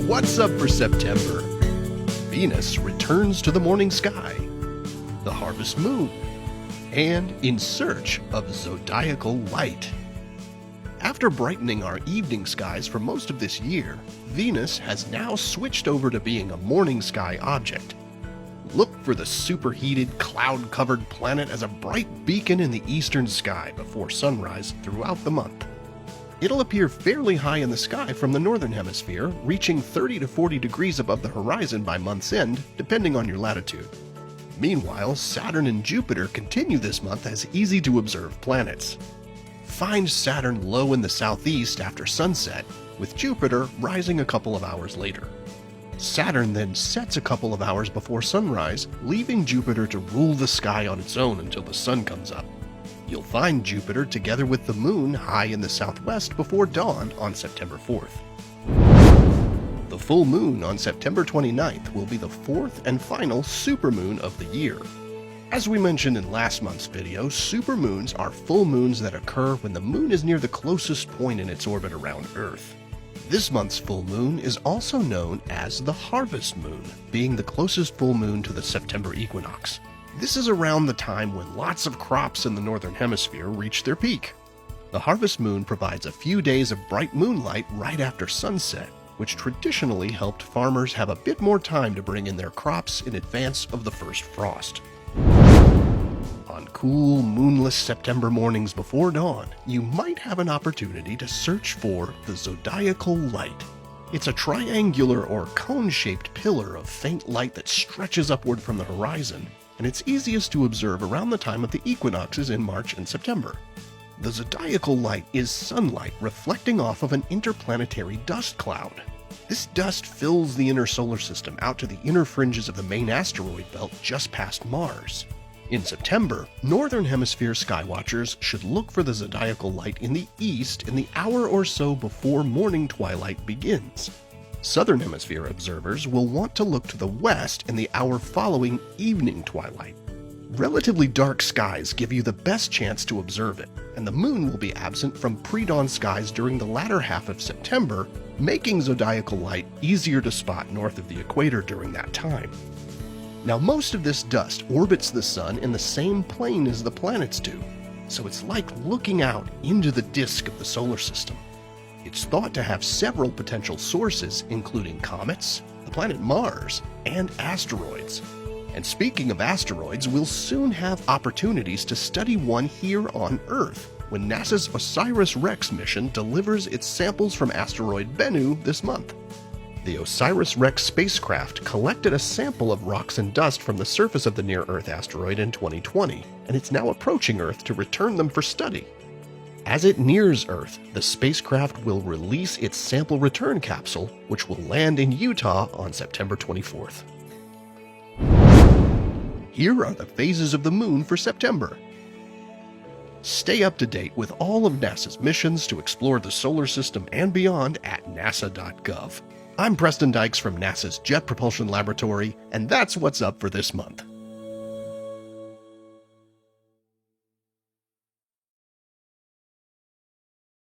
What's up for September? Venus returns to the morning sky, the harvest moon, and in search of zodiacal light. After brightening our evening skies for most of this year, Venus has now switched over to being a morning sky object. Look for the superheated, cloud-covered planet as a bright beacon in the eastern sky before sunrise throughout the month. It'll appear fairly high in the sky from the northern hemisphere, reaching 30 to 40 degrees above the horizon by month's end, depending on your latitude. Meanwhile, Saturn and Jupiter continue this month as easy-to-observe planets. Find Saturn low in the southeast after sunset, with Jupiter rising a couple of hours later. Saturn then sets a couple of hours before sunrise, leaving Jupiter to rule the sky on its own until the sun comes up. You'll find Jupiter together with the moon high in the southwest before dawn on September 4th. The full moon on September 29th will be the fourth and final supermoon of the year. As we mentioned in last month's video, supermoons are full moons that occur when the moon is near the closest point in its orbit around Earth. This month's full moon is also known as the harvest moon, being the closest full moon to the September equinox. This is around the time when lots of crops in the northern hemisphere reach their peak. The harvest moon provides a few days of bright moonlight right after sunset, which traditionally helped farmers have a bit more time to bring in their crops in advance of the first frost. On cool, moonless September mornings before dawn, you might have an opportunity to search for the zodiacal light. It's a triangular or cone-shaped pillar of faint light that stretches upward from the horizon, and it's easiest to observe around the time of the equinoxes in March and September. The zodiacal light is sunlight reflecting off of an interplanetary dust cloud. This dust fills the inner solar system out to the inner fringes of the main asteroid belt just past Mars. In September, northern hemisphere skywatchers should look for the zodiacal light in the east in the hour or so before morning twilight begins. Southern hemisphere observers will want to look to the west in the hour following evening twilight. Relatively dark skies give you the best chance to observe it, and the moon will be absent from pre-dawn skies during the latter half of September, making zodiacal light easier to spot north of the equator during that time. Now, most of this dust orbits the sun in the same plane as the planets do, so it's like looking out into the disk of the solar system. It's thought to have several potential sources, including comets, the planet Mars, and asteroids. And speaking of asteroids, we'll soon have opportunities to study one here on Earth when NASA's OSIRIS-REx mission delivers its samples from asteroid Bennu this month. The OSIRIS-REx spacecraft collected a sample of rocks and dust from the surface of the near-Earth asteroid in 2020, and it's now approaching Earth to return them for study. As it nears Earth, the spacecraft will release its sample return capsule, which will land in Utah on September 24th. Here are the phases of the moon for September. Stay up to date with all of NASA's missions to explore the solar system and beyond at nasa.gov. I'm Preston Dykes from NASA's Jet Propulsion Laboratory, and that's what's up for this month.